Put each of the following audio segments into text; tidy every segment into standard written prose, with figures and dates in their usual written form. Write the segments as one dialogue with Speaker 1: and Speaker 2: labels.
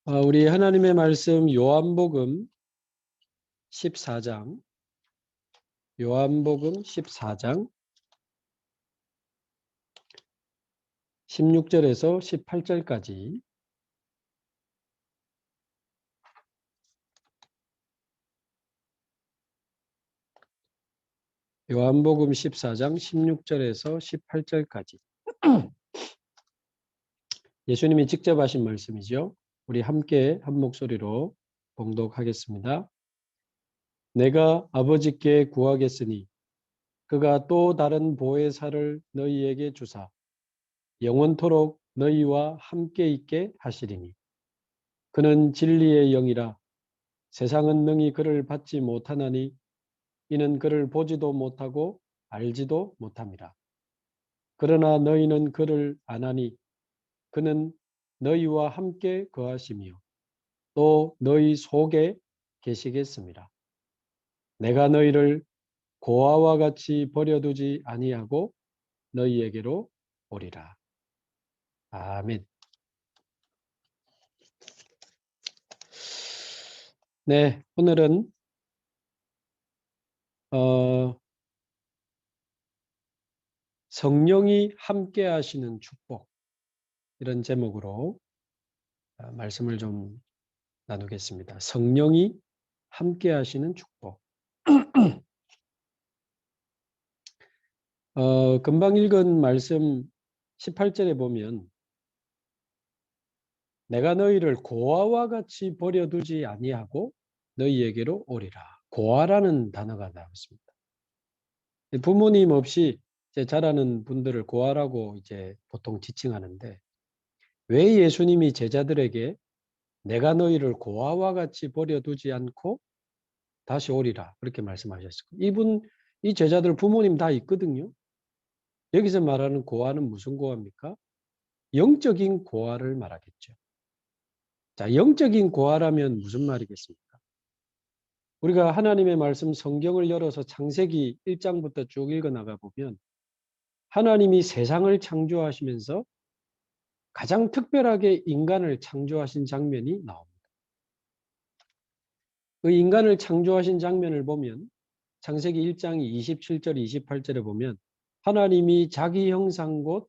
Speaker 1: 우리 하나님의 말씀 요한복음 14장, 요한복음 14장 16절에서 18절까지 요한복음 14장 16절에서 18절까지 예수님이 직접 하신 말씀이죠. 우리 함께 한 목소리로 봉독하겠습니다. 내가 아버지께 구하겠으니 그가 또 다른 보혜사를 너희에게 주사 영원토록 너희와 함께 있게 하시리니 그는 진리의 영이라 세상은 능히 그를 받지 못하나니 이는 그를 보지도 못하고 알지도 못함이라. 그러나 너희는 그를 아나니 그는 너희와 함께 거하시며 또 너희 속에 계시겠습니다. 내가 너희를 고아와 같이 버려두지 아니하고 너희에게로 오리라. 아멘. 네, 오늘은 성령이 함께 하시는 축복 이런 제목으로 말씀을 좀 나누겠습니다. 성령이 함께 하시는 축복. 금방 읽은 말씀 18절에 보면 내가 너희를 고아와 같이 버려두지 아니하고 너희에게로 오리라. 고아라는 단어가 나왔습니다. 부모님 없이 이제 자라는 분들을 고아라고 이제 보통 지칭하는데 왜 예수님이 제자들에게 내가 너희를 고아와 같이 버려두지 않고 다시 오리라 그렇게 말씀하셨을까요? 이 제자들 부모님 다 있거든요. 여기서 말하는 고아는 무슨 고아입니까? 영적인 고아를 말하겠죠. 자, 영적인 고아라면 무슨 말이겠습니까? 우리가 하나님의 말씀 성경을 열어서 창세기 1장부터 쭉 읽어 나가 보면 하나님이 세상을 창조하시면서 가장 특별하게 인간을 창조하신 장면이 나옵니다. 그 인간을 창조하신 장면을 보면 창세기 1장 27절 28절에 보면 하나님이 자기 형상 곧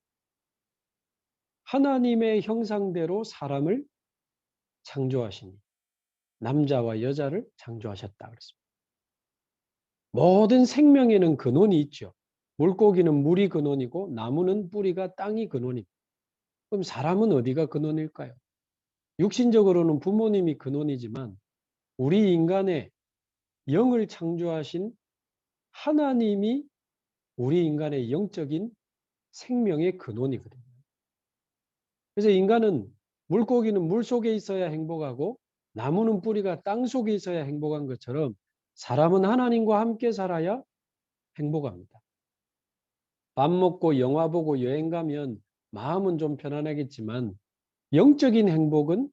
Speaker 1: 하나님의 형상대로 사람을 창조하시니 남자와 여자를 창조하셨다 그랬습니다. 모든 생명에는 근원이 있죠. 물고기는 물이 근원이고 나무는 뿌리가 땅이 근원입니다. 그럼 사람은 어디가 근원일까요? 육신적으로는 부모님이 근원이지만 우리 인간의 영을 창조하신 하나님이 우리 인간의 영적인 생명의 근원이거든요. 그래서 인간은 물고기는 물 속에 있어야 행복하고 나무는 뿌리가 땅 속에 있어야 행복한 것처럼 사람은 하나님과 함께 살아야 행복합니다. 밥 먹고 영화 보고 여행 가면 마음은 좀 편안하겠지만 영적인 행복은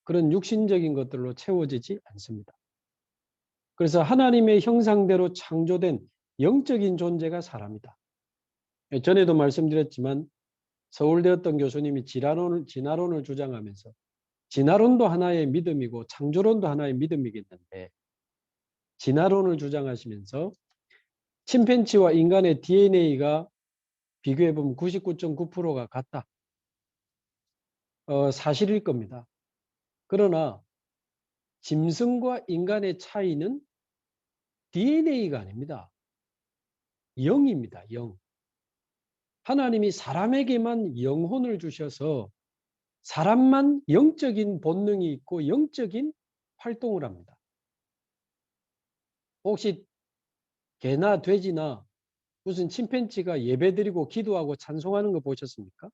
Speaker 1: 그런 육신적인 것들로 채워지지 않습니다. 그래서 하나님의 형상대로 창조된 영적인 존재가 사람이다. 전에도 말씀드렸지만 서울대 어떤 교수님이 진화론을 주장하면서 진화론도 하나의 믿음이고 창조론도 하나의 믿음이겠는데 진화론을 주장하시면서 침팬지와 인간의 DNA가 비교해보면 99.9%가 같다. 사실일 겁니다. 그러나 짐승과 인간의 차이는 DNA가 아닙니다. 영입니다. 영. 하나님이 사람에게만 영혼을 주셔서 사람만 영적인 본능이 있고 영적인 활동을 합니다. 혹시 개나 돼지나 무슨 침팬지가 예배드리고 기도하고 찬송하는 거 보셨습니까?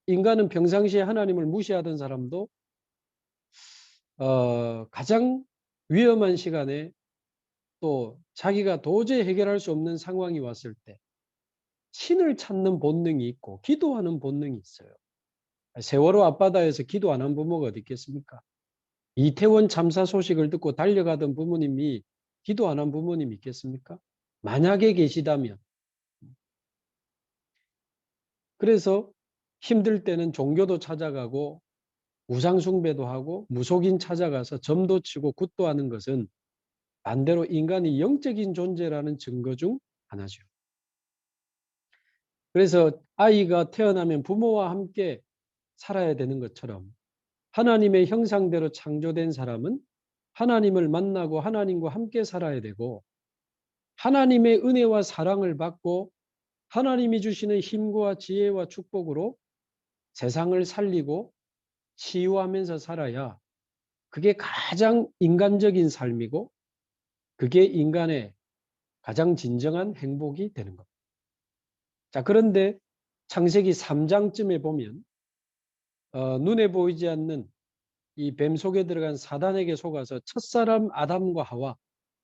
Speaker 1: 인간은 평상시에 하나님을 무시하던 사람도 가장 위험한 시간에 또 자기가 도저히 해결할 수 없는 상황이 왔을 때 신을 찾는 본능이 있고 기도하는 본능이 있어요. 세월호 앞바다에서 기도 안 한 부모가 어디 있겠습니까? 이태원 참사 소식을 듣고 달려가던 부모님이 기도 안 한 부모님이 있겠습니까? 만약에 계시다면. 그래서 힘들 때는 종교도 찾아가고 우상 숭배도 하고 무속인 찾아가서 점도 치고 굿도 하는 것은 반대로 인간이 영적인 존재라는 증거 중 하나죠. 그래서 아이가 태어나면 부모와 함께 살아야 되는 것처럼 하나님의 형상대로 창조된 사람은 하나님을 만나고 하나님과 함께 살아야 되고 하나님의 은혜와 사랑을 받고 하나님이 주시는 힘과 지혜와 축복으로 세상을 살리고 치유하면서 살아야 그게 가장 인간적인 삶이고 그게 인간의 가장 진정한 행복이 되는 겁니다. 자, 그런데 창세기 3장쯤에 보면 눈에 보이지 않는 이 뱀 속에 들어간 사단에게 속아서 첫사람 아담과 하와,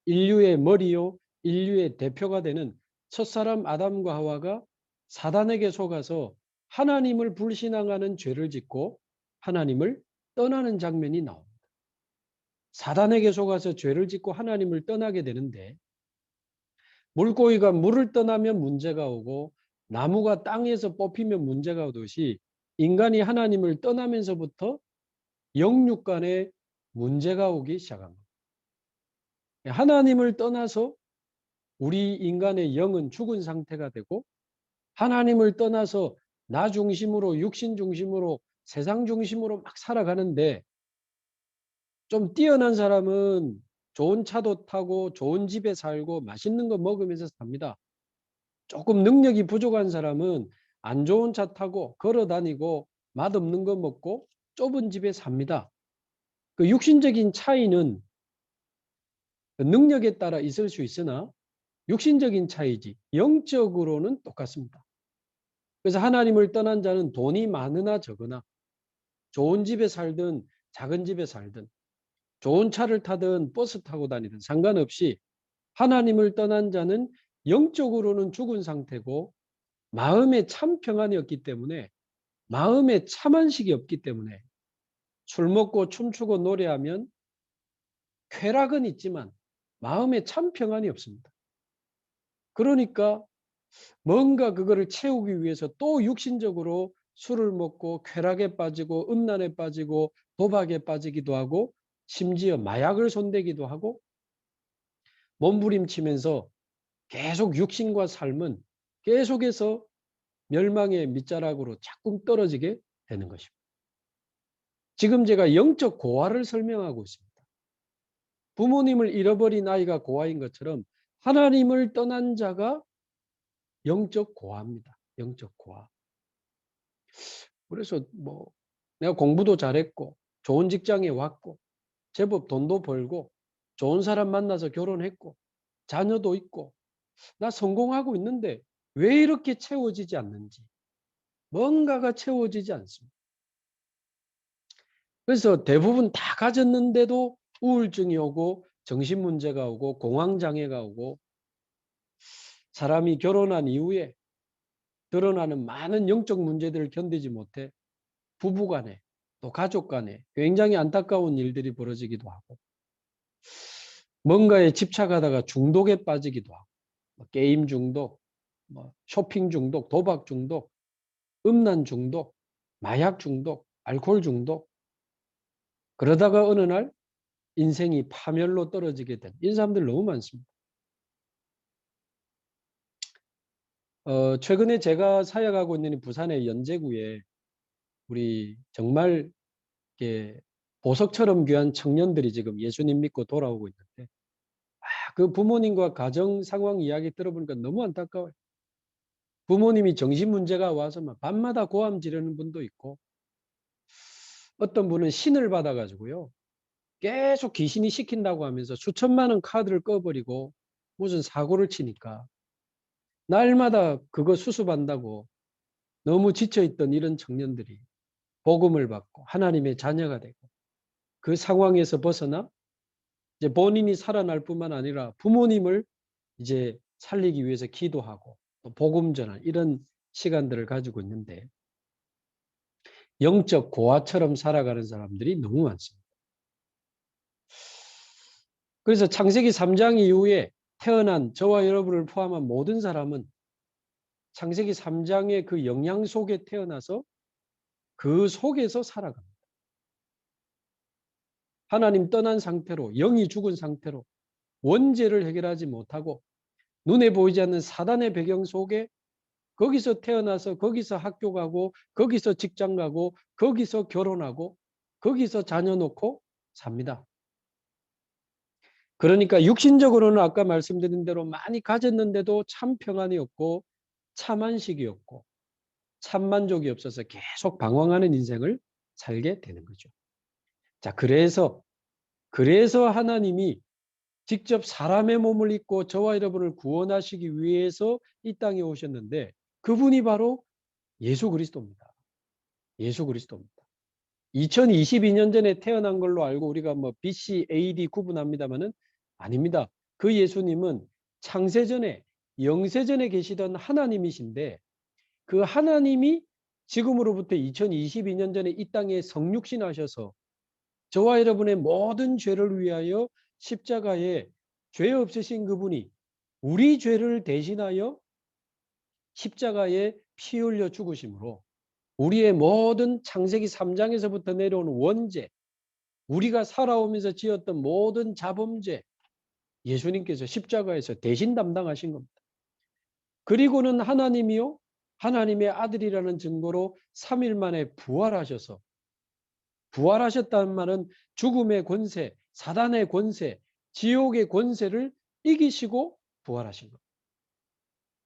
Speaker 1: 인류의 머리요 인류의 대표가 되는 첫사람 아담과 하와가 사단에게 속아서 하나님을 불신앙하는 죄를 짓고 하나님을 떠나는 장면이 나옵니다. 사단에게 속아서 죄를 짓고 하나님을 떠나게 되는데 물고기가 물을 떠나면 문제가 오고 나무가 땅에서 뽑히면 문제가 오듯이 인간이 하나님을 떠나면서부터 영육 간에 문제가 오기 시작한 겁니다. 하나님을 떠나서 우리 인간의 영은 죽은 상태가 되고 하나님을 떠나서 나 중심으로 육신 중심으로 세상 중심으로 막 살아가는데 좀 뛰어난 사람은 좋은 차도 타고 좋은 집에 살고 맛있는 거 먹으면서 삽니다. 조금 능력이 부족한 사람은 안 좋은 차 타고 걸어 다니고 맛없는 거 먹고 좁은 집에 삽니다. 그 육신적인 차이는 능력에 따라 있을 수 있으나 육신적인 차이지 영적으로는 똑같습니다. 그래서 하나님을 떠난 자는 돈이 많으나 적으나 좋은 집에 살든 작은 집에 살든 좋은 차를 타든 버스 타고 다니든 상관없이 하나님을 떠난 자는 영적으로는 죽은 상태고 마음에 참 평안이 없기 때문에 마음에 참 안식이 없기 때문에 술 먹고 춤추고 노래하면 쾌락은 있지만 마음에 참 평안이 없습니다. 그러니까 뭔가 그거를 채우기 위해서 또 육신적으로 술을 먹고 쾌락에 빠지고 음란에 빠지고 도박에 빠지기도 하고 심지어 마약을 손대기도 하고 몸부림치면서 계속 육신과 삶은 계속해서 멸망의 밑자락으로 자꾸 떨어지게 되는 것입니다. 지금 제가 영적 고아를 설명하고 있습니다. 부모님을 잃어버린 아이가 고아인 것처럼 하나님을 떠난 자가 영적 고아입니다. 영적 고아. 그래서 뭐 내가 공부도 잘했고 좋은 직장에 왔고 제법 돈도 벌고 좋은 사람 만나서 결혼했고 자녀도 있고 나 성공하고 있는데 왜 이렇게 채워지지 않는지 뭔가가 채워지지 않습니다. 그래서 대부분 다 가졌는데도 우울증이 오고 정신문제가 오고 공황장애가 오고 사람이 결혼한 이후에 드러나는 많은 영적 문제들을 견디지 못해 부부간에 또 가족간에 굉장히 안타까운 일들이 벌어지기도 하고 뭔가에 집착하다가 중독에 빠지기도 하고 게임 중독, 쇼핑 중독, 도박 중독, 음란 중독, 마약 중독, 알코올 중독 그러다가 어느 날 인생이 파멸로 떨어지게 된 이런 사람들 너무 많습니다. 최근에 제가 사역하고 있는 부산의 연제구에 우리 정말 이렇게 보석처럼 귀한 청년들이 지금 예수님 믿고 돌아오고 있는데 그 부모님과 가정 상황 이야기 들어보니까 너무 안타까워요. 부모님이 정신 문제가 와서 막 밤마다 고함 지르는 분도 있고 어떤 분은 신을 받아가지고요. 계속 귀신이 시킨다고 하면서 수천만 원 카드를 꺼버리고 무슨 사고를 치니까 날마다 그거 수습한다고 너무 지쳐있던 이런 청년들이 복음을 받고 하나님의 자녀가 되고 그 상황에서 벗어나 이제 본인이 살아날 뿐만 아니라 부모님을 이제 살리기 위해서 기도하고 또 복음 전할 이런 시간들을 가지고 있는데 영적 고아처럼 살아가는 사람들이 너무 많습니다. 그래서 창세기 3장 이후에 태어난 저와 여러분을 포함한 모든 사람은 창세기 3장의 그 영향 속에 태어나서 그 속에서 살아갑니다. 하나님 떠난 상태로, 영이 죽은 상태로 원죄를 해결하지 못하고 눈에 보이지 않는 사단의 배경 속에 거기서 태어나서 거기서 학교 가고 거기서 직장 가고 거기서 결혼하고 거기서 자녀 놓고 삽니다. 그러니까 육신적으로는 아까 말씀드린 대로 많이 가졌는데도 참 평안이 없고 참 안식이 없고 참 만족이 없어서 계속 방황하는 인생을 살게 되는 거죠. 자, 그래서 하나님이 직접 사람의 몸을 입고 저와 여러분을 구원하시기 위해서 이 땅에 오셨는데 그분이 바로 예수 그리스도입니다. 예수 그리스도입니다. 2022년 전에 태어난 걸로 알고 우리가 뭐 BC, AD 구분합니다만은 아닙니다. 그 예수님은 창세전에 영세전에 계시던 하나님이신데 그 하나님이 지금으로부터 2022년 전에 이 땅에 성육신하셔서 저와 여러분의 모든 죄를 위하여 십자가에 죄 없으신 그분이 우리 죄를 대신하여 십자가에 피 흘려 죽으심으로 우리의 모든 창세기 3장에서부터 내려온 원죄, 우리가 살아오면서 지었던 모든 자범죄 예수님께서 십자가에서 대신 담당하신 겁니다. 그리고는 하나님이요 하나님의 아들이라는 증거로 3일 만에 부활하셔서 부활하셨다는 말은 죽음의 권세, 사단의 권세, 지옥의 권세를 이기시고 부활하신 겁니다.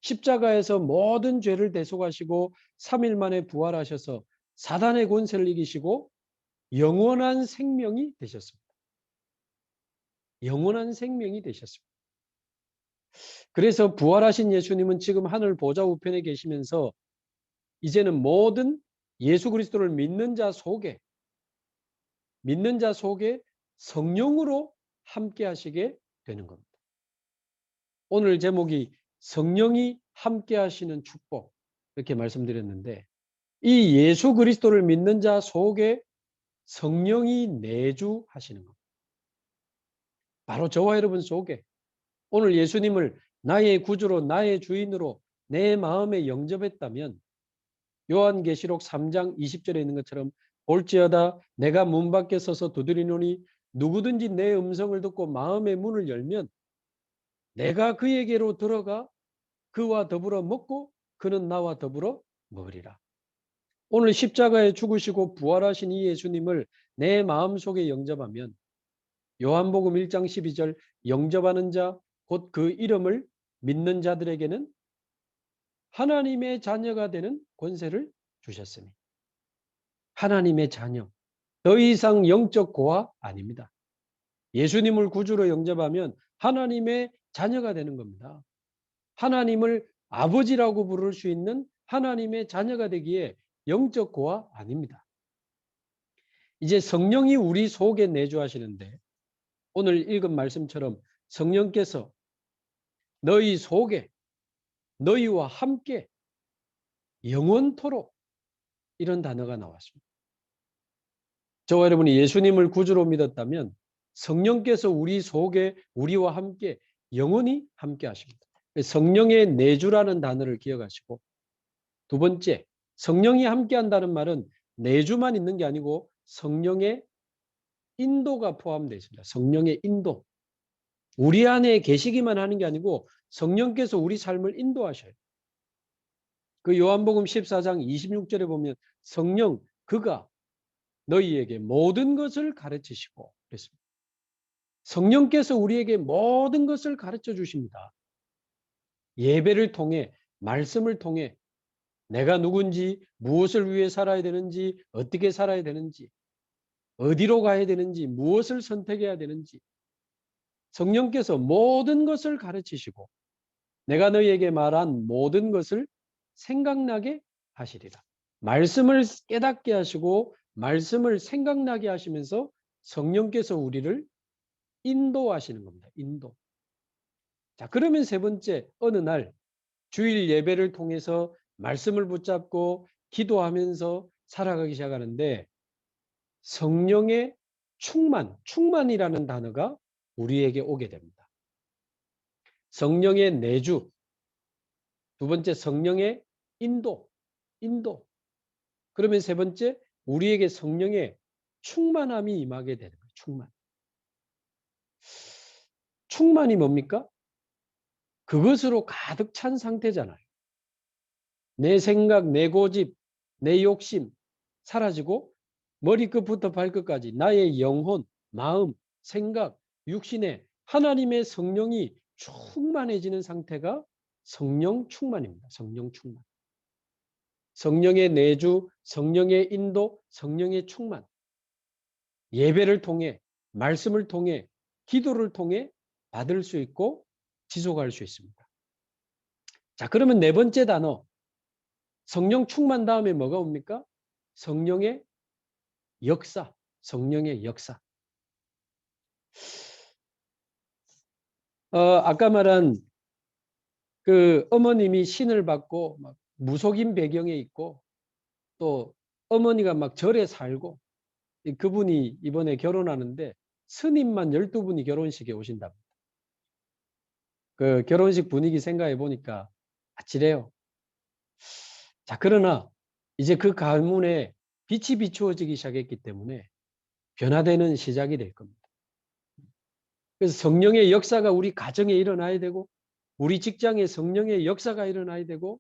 Speaker 1: 십자가에서 모든 죄를 대속하시고 3일 만에 부활하셔서 사단의 권세를 이기시고 영원한 생명이 되셨습니다. 영원한 생명이 되셨습니다. 그래서 부활하신 예수님은 지금 하늘 보좌 우편에 계시면서 이제는 모든 예수 그리스도를 믿는 자 속에 성령으로 함께 하시게 되는 겁니다. 오늘 제목이 성령이 함께 하시는 축복 이렇게 말씀드렸는데 이 예수 그리스도를 믿는 자 속에 성령이 내주하시는 겁니다. 바로 저와 여러분 속에 오늘 예수님을 나의 구주로 나의 주인으로 내 마음에 영접했다면 요한계시록 3장 20절에 있는 것처럼 볼지어다 내가 문 밖에 서서 두드리노니 누구든지 내 음성을 듣고 마음의 문을 열면 내가 그에게로 들어가 그와 더불어 먹고 그는 나와 더불어 먹으리라. 오늘 십자가에 죽으시고 부활하신 이 예수님을 내 마음속에 영접하면 요한복음 1장 12절 영접하는 자 곧 그 이름을 믿는 자들에게는 하나님의 자녀가 되는 권세를 주셨으니 하나님의 자녀 더 이상 영적 고아 아닙니다. 예수님을 구주로 영접하면 하나님의 자녀가 되는 겁니다. 하나님을 아버지라고 부를 수 있는 하나님의 자녀가 되기에 영적 고아 아닙니다. 이제 성령이 우리 속에 내주하시는데 오늘 읽은 말씀처럼 성령께서 너희 속에 너희와 함께 영원토록 이런 단어가 나왔습니다. 저와 여러분이 예수님을 구주로 믿었다면 성령께서 우리 속에 우리와 함께 영원히 함께 하십니다. 성령의 내주라는 단어를 기억하시고 두 번째 성령이 함께 한다는 말은 내주만 있는 게 아니고 성령의 인도가 포함되어 있습니다. 성령의 인도. 우리 안에 계시기만 하는 게 아니고 성령께서 우리 삶을 인도하셔요. 그 요한복음 14장 26절에 보면 성령 그가 너희에게 모든 것을 가르치시고 그랬습니다. 성령께서 우리에게 모든 것을 가르쳐 주십니다. 예배를 통해 말씀을 통해 내가 누군지 무엇을 위해 살아야 되는지 어떻게 살아야 되는지 어디로 가야 되는지 무엇을 선택해야 되는지 성령께서 모든 것을 가르치시고 내가 너희에게 말한 모든 것을 생각나게 하시리라. 말씀을 깨닫게 하시고 말씀을 생각나게 하시면서 성령께서 우리를 인도하시는 겁니다. 인도. 자, 그러면 세 번째 어느 날 주일 예배를 통해서 말씀을 붙잡고 기도하면서 살아가기 시작하는데 성령의 충만이라는 단어가 우리에게 오게 됩니다. 성령의 내주, 두 번째 성령의 인도. 그러면 세 번째 우리에게 성령의 충만함이 임하게 되는 거예요. 충만. 충만이 뭡니까? 그것으로 가득 찬 상태잖아요. 내 생각, 내 고집, 내 욕심 사라지고 머리끝부터 발끝까지 나의 영혼, 마음, 생각, 육신에 하나님의 성령이 충만해지는 상태가 성령 충만입니다. 성령 충만. 성령의 내주, 성령의 인도, 성령의 충만. 예배를 통해, 말씀을 통해, 기도를 통해 받을 수 있고 지속할 수 있습니다. 자, 그러면 네 번째 단어. 성령 충만 다음에 뭐가 옵니까? 성령의 역사. 성령의 역사. 아까 말한 그 어머님이 신을 받고 막 무속인 배경에 있고 또 어머니가 막 절에 살고 그분이 이번에 결혼하는데 스님만 12분이 결혼식에 오신답니다. 그 결혼식 분위기 생각해 보니까 아찔해요. 자, 그러나 이제 그 가문에 빛이 비추어지기 시작했기 때문에 변화되는 시작이 될 겁니다. 그래서 성령의 역사가 우리 가정에 일어나야 되고 우리 직장에 성령의 역사가 일어나야 되고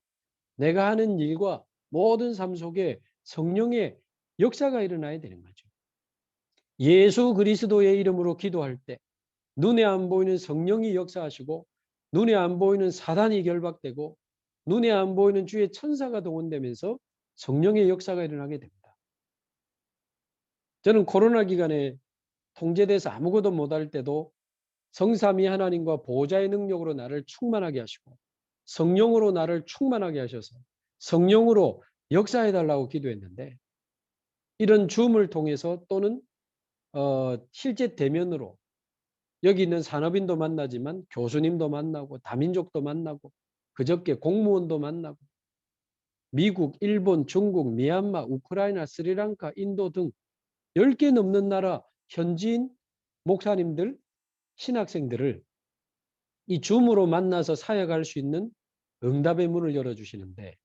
Speaker 1: 내가 하는 일과 모든 삶 속에 성령의 역사가 일어나야 되는 거죠. 예수 그리스도의 이름으로 기도할 때 눈에 안 보이는 성령이 역사하시고 눈에 안 보이는 사단이 결박되고 눈에 안 보이는 주의 천사가 동원되면서 성령의 역사가 일어나게 됩니다. 저는 코로나 기간에 통제돼서 아무것도 못할 때도 성삼위 하나님과 보호자의 능력으로 나를 충만하게 하시고 성령으로 나를 충만하게 하셔서 성령으로 역사해달라고 기도했는데 이런 줌을 통해서 또는 실제 대면으로 여기 있는 산업인도 만나지만 교수님도 만나고 다민족도 만나고 그저께 공무원도 만나고 미국, 일본, 중국, 미얀마, 우크라이나, 스리랑카, 인도 등 10개 넘는 나라 현지인 목사님들, 신학생들을 이 줌으로 만나서 사역할 수 있는 응답의 문을 열어주시는데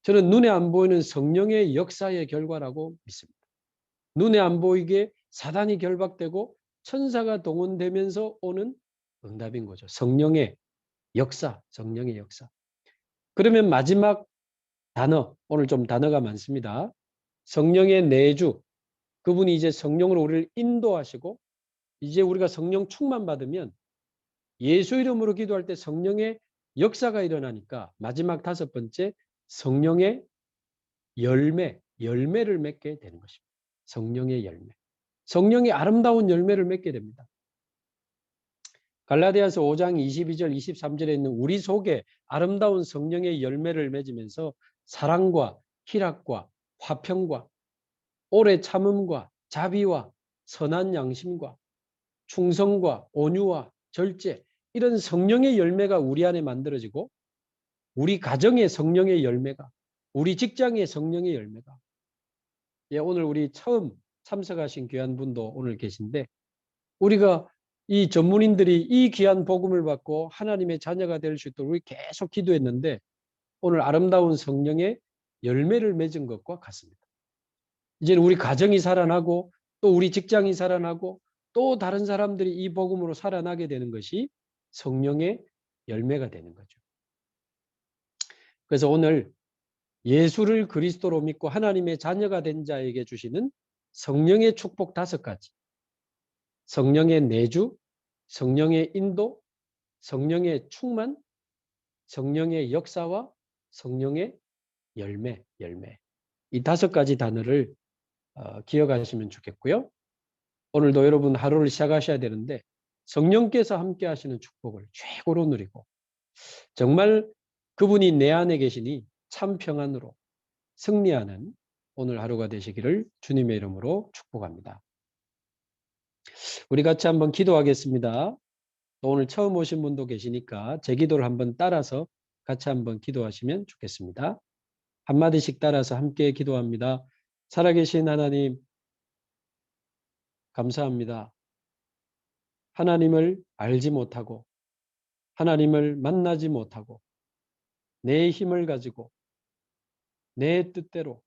Speaker 1: 저는 눈에 안 보이는 성령의 역사의 결과라고 믿습니다. 눈에 안 보이게 사단이 결박되고 천사가 동원되면서 오는 응답인 거죠. 성령의 역사, 성령의 역사. 그러면 마지막 단어, 오늘 좀 단어가 많습니다. 성령의 내주, 그분이 이제 성령으로 우리를 인도하시고 이제 우리가 성령 충만 받으면 예수 이름으로 기도할 때 성령의 역사가 일어나니까 마지막 다섯 번째 성령의 열매를 맺게 되는 것입니다. 성령의 열매. 성령의 아름다운 열매를 맺게 됩니다. 갈라디아서 5장 22절 23절에 있는 우리 속에 아름다운 성령의 열매를 맺으면서 사랑과 희락과 화평과 오래 참음과 자비와 선한 양심과 충성과 온유와 절제 이런 성령의 열매가 우리 안에 만들어지고 우리 가정의 성령의 열매가 우리 직장의 성령의 열매가 오늘 우리 처음 참석하신 귀한 분도 오늘 계신데 우리가 이 전문인들이 이 귀한 복음을 받고 하나님의 자녀가 될 수 있도록 우리 계속 기도했는데 오늘 아름다운 성령의 열매를 맺은 것과 같습니다. 이제는 우리 가정이 살아나고 또 우리 직장이 살아나고 또 다른 사람들이 이 복음으로 살아나게 되는 것이 성령의 열매가 되는 거죠. 그래서 오늘 예수를 그리스도로 믿고 하나님의 자녀가 된 자에게 주시는 성령의 축복 5가지. 성령의 내주, 성령의 인도, 성령의 충만, 성령의 역사와 성령의 열매. 이 5가지 단어를 기억하시면 좋겠고요. 오늘도 여러분 하루를 시작하셔야 되는데 성령께서 함께 하시는 축복을 최고로 누리고 정말 그분이 내 안에 계시니 참 평안으로 승리하는 오늘 하루가 되시기를 주님의 이름으로 축복합니다. 우리 같이 한번 기도하겠습니다. 오늘 처음 오신 분도 계시니까 제 기도를 한번 따라서 같이 한번 기도하시면 좋겠습니다. 한마디씩 따라서 함께 기도합니다. 살아계신 하나님 감사합니다. 하나님을 알지 못하고 하나님을 만나지 못하고 내 힘을 가지고 내 뜻대로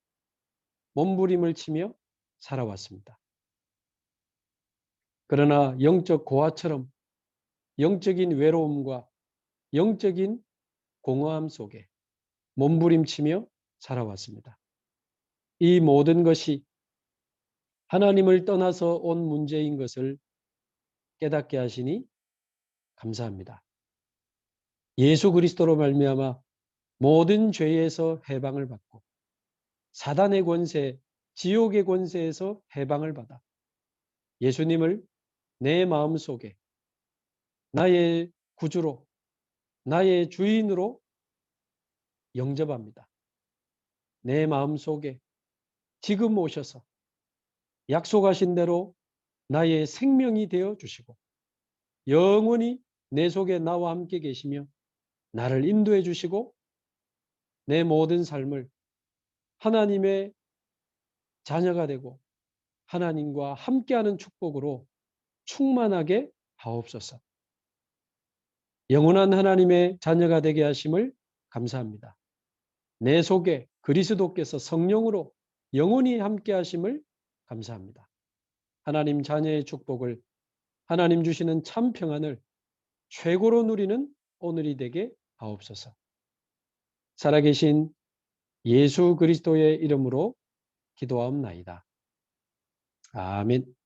Speaker 1: 몸부림을 치며 살아왔습니다. 그러나 영적 고아처럼 영적인 외로움과 영적인 공허함 속에 몸부림치며 살아왔습니다. 이 모든 것이 하나님을 떠나서 온 문제인 것을 깨닫게 하시니 감사합니다. 예수 그리스도로 말미암아 모든 죄에서 해방을 받고 사단의 권세, 지옥의 권세에서 해방을 받아 예수님을 내 마음속에 나의 구주로, 나의 주인으로 영접합니다. 내 마음속에 지금 오셔서 약속하신 대로 나의 생명이 되어 주시고 영원히 내 속에 나와 함께 계시며 나를 인도해 주시고 내 모든 삶을 하나님의 자녀가 되고 하나님과 함께하는 축복으로 충만하게 하옵소서. 영원한 하나님의 자녀가 되게 하심을 감사합니다. 내 속에 그리스도께서 성령으로 영원히 함께 하심을 감사합니다. 하나님 자녀의 축복을 하나님 주시는 참 평안을 최고로 누리는 오늘이 되게 하옵소서. 살아계신 예수 그리스도의 이름으로 기도하옵나이다. 아멘.